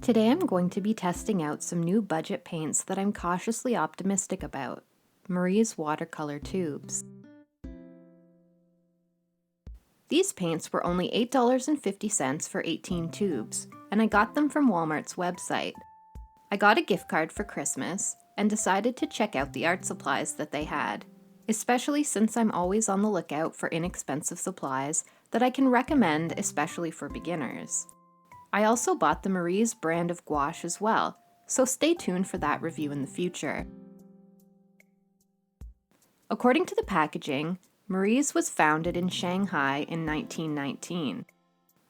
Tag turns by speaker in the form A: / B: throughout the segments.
A: Today I'm going to be testing out some new budget paints that I'm cautiously optimistic about, Marie's watercolor tubes. These paints were only $8.50 for 18 tubes, and I got them from Walmart's website. I got a gift card for Christmas and decided to check out the art supplies that they had, especially since I'm always on the lookout for inexpensive supplies that I can recommend, especially for beginners. I also bought the Marie's brand of gouache as well, so stay tuned for that review in the future. According to the packaging, Marie's was founded in Shanghai in 1919.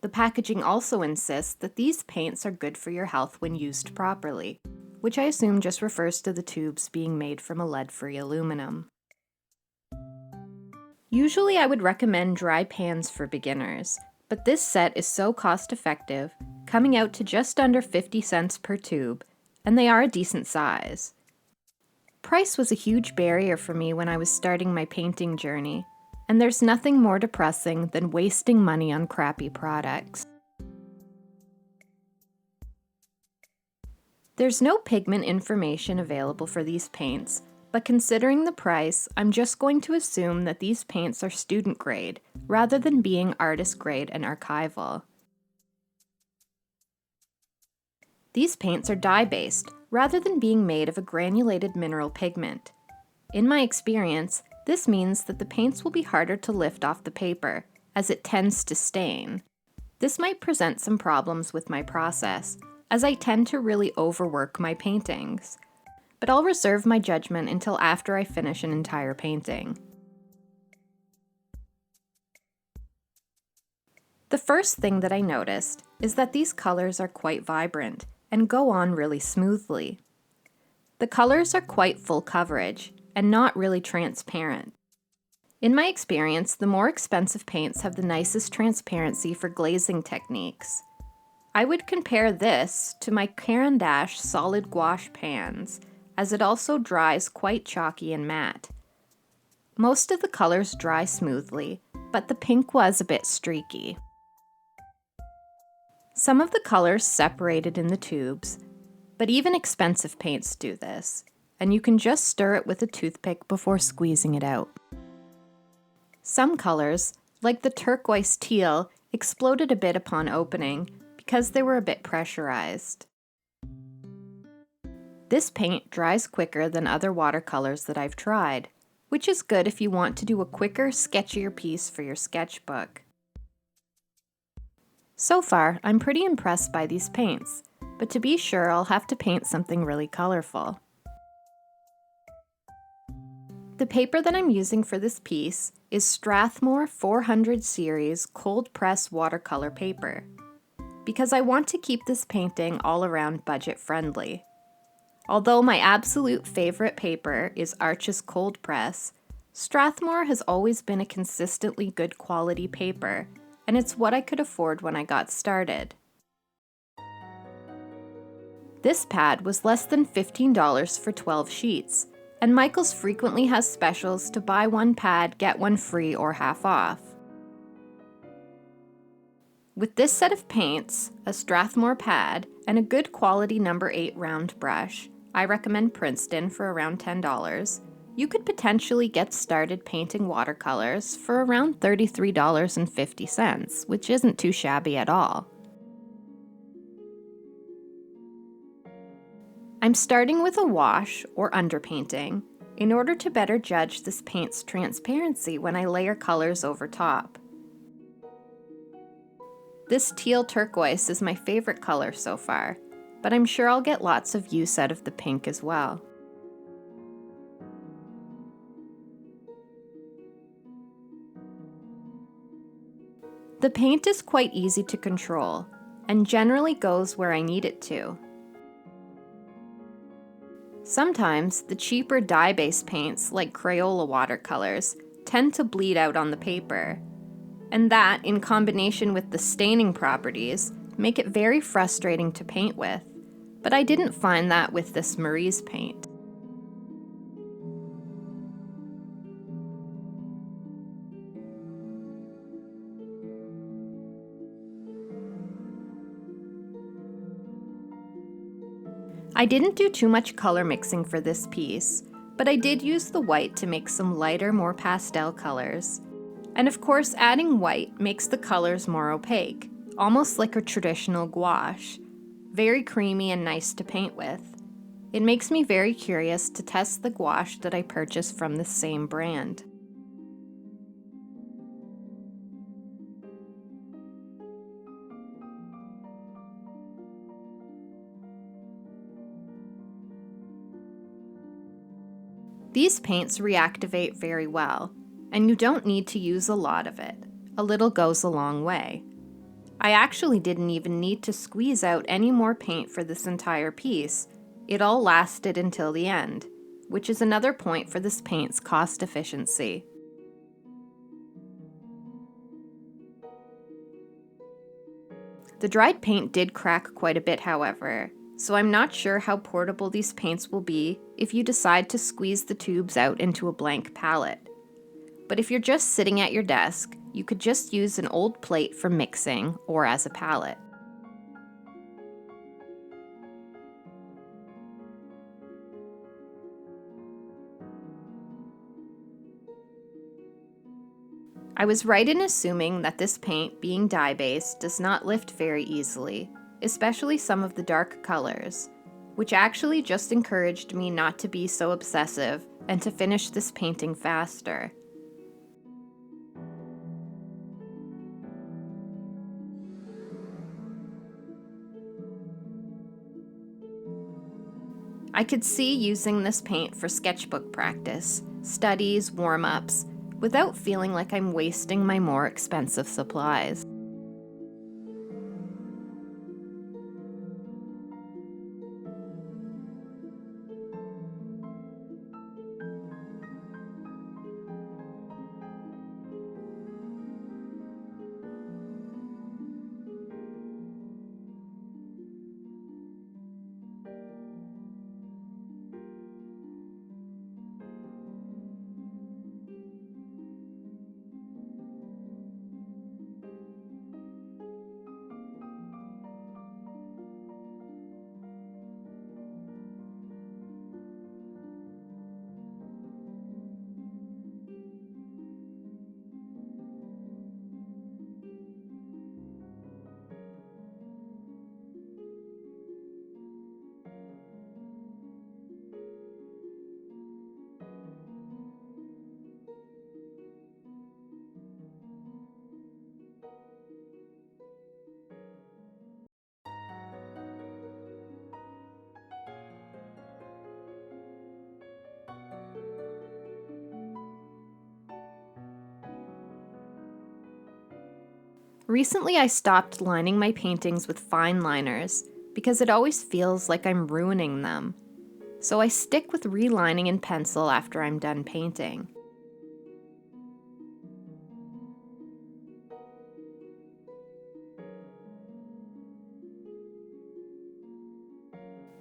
A: The packaging also insists that these paints are good for your health when used properly, which I assume just refers to the tubes being made from a lead-free aluminum. Usually I would recommend dry pans for beginners, but this set is so cost-effective, coming out to just under 50 cents per tube, and they are a decent size. Price was a huge barrier for me when I was starting my painting journey, and there's nothing more depressing than wasting money on crappy products. There's no pigment information available for these paints, but considering the price, I'm just going to assume that these paints are student grade, rather than being artist grade and archival. These paints are dye-based, rather than being made of a granulated mineral pigment. In my experience, this means that the paints will be harder to lift off the paper, as it tends to stain. This might present some problems with my process, as I tend to really overwork my paintings. But I'll reserve my judgment until after I finish an entire painting. The first thing that I noticed is that these colors are quite vibrant and go on really smoothly. The colors are quite full coverage and not really transparent. In my experience, the more expensive paints have the nicest transparency for glazing techniques. I would compare this to my Caran d'Ache solid gouache pans, as it also dries quite chalky and matte. Most of the colors dry smoothly, but the pink was a bit streaky. Some of the colors separated in the tubes, but even expensive paints do this, and you can just stir it with a toothpick before squeezing it out. Some colors, like the turquoise teal, exploded a bit upon opening because they were a bit pressurized. This paint dries quicker than other watercolors that I've tried, which is good if you want to do a quicker, sketchier piece for your sketchbook. So far, I'm pretty impressed by these paints, but to be sure, I'll have to paint something really colorful. The paper that I'm using for this piece is Strathmore 400 Series Cold Press Watercolor paper, because I want to keep this painting all around budget friendly. Although my absolute favorite paper is Arches Cold Press, Strathmore has always been a consistently good quality paper, and it's what I could afford when I got started. This pad was less than $15 for 12 sheets, and Michaels frequently has specials to buy one pad, get one free or half off. With this set of paints, a Strathmore pad, and a good quality number 8 round brush, I recommend Princeton for around $10, you could potentially get started painting watercolors for around $33.50, which isn't too shabby at all. I'm starting with a wash or underpainting in order to better judge this paint's transparency when I layer colors over top. This teal turquoise is my favorite color so far, but I'm sure I'll get lots of use out of the pink as well. The paint is quite easy to control, and generally goes where I need it to. Sometimes, the cheaper dye-based paints, like Crayola watercolors, tend to bleed out on the paper, and that, in combination with the staining properties, make it very frustrating to paint with, but I didn't find that with this Marie's paint. I didn't do too much color mixing for this piece, but I did use the white to make some lighter, more pastel colors. And of course, adding white makes the colors more opaque, almost like a traditional gouache. Very creamy and nice to paint with. It makes me very curious to test the gouache that I purchased from the same brand. These paints reactivate very well, and you don't need to use a lot of it. A little goes a long way. I actually didn't even need to squeeze out any more paint for this entire piece. It all lasted until the end, which is another point for this paint's cost efficiency. The dried paint did crack quite a bit, however, so I'm not sure how portable these paints will be if you decide to squeeze the tubes out into a blank palette. But if you're just sitting at your desk, you could just use an old plate for mixing or as a palette. I was right in assuming that this paint, being dye-based, does not lift very easily, especially some of the dark colors, which actually just encouraged me not to be so obsessive and to finish this painting faster. I could see using this paint for sketchbook practice, studies, warm-ups, without feeling like I'm wasting my more expensive supplies. Recently, I stopped lining my paintings with fine liners because it always feels like I'm ruining them. So I stick with relining in pencil after I'm done painting.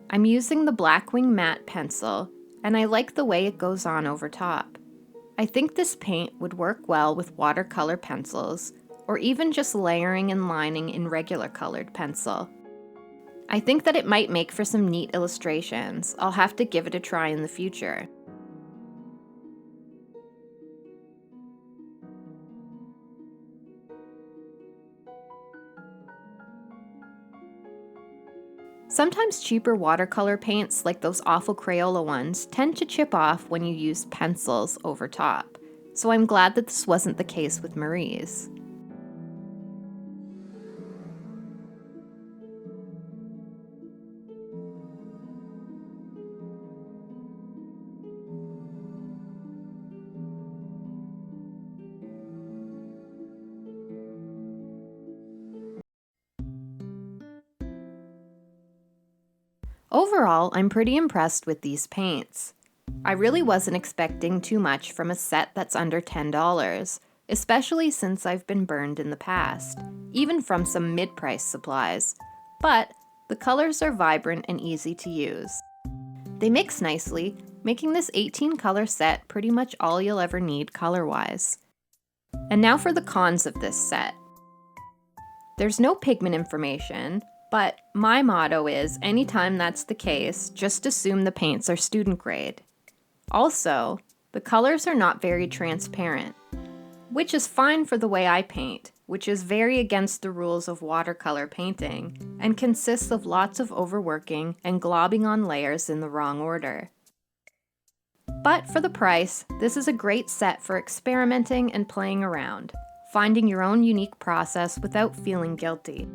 A: I'm using the Blackwing matte pencil, and I like the way it goes on over top. I think this paint would work well with watercolor pencils, or even just layering and lining in regular colored pencil. I think that it might make for some neat illustrations. I'll have to give it a try in the future. Sometimes cheaper watercolor paints, like those awful Crayola ones, tend to chip off when you use pencils over top, so I'm glad that this wasn't the case with Marie's. Overall, I'm pretty impressed with these paints. I really wasn't expecting too much from a set that's under $10, especially since I've been burned in the past, even from some mid-price supplies. But the colors are vibrant and easy to use. They mix nicely, making this 18-color set pretty much all you'll ever need color-wise. And now for the cons of this set. There's no pigment information, But my motto is, anytime that's the case, just assume the paints are student grade. Also, the colors are not very transparent, which is fine for the way I paint, which is very against the rules of watercolor painting and consists of lots of overworking and globbing on layers in the wrong order. But for the price, this is a great set for experimenting and playing around, finding your own unique process without feeling guilty.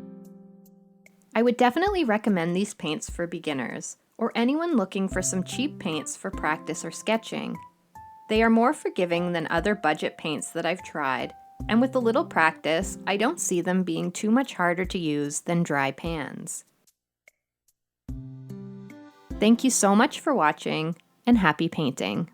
A: I would definitely recommend these paints for beginners, or anyone looking for some cheap paints for practice or sketching. They are more forgiving than other budget paints that I've tried, and with a little practice, I don't see them being too much harder to use than dry pans. Thank you so much for watching, and happy painting!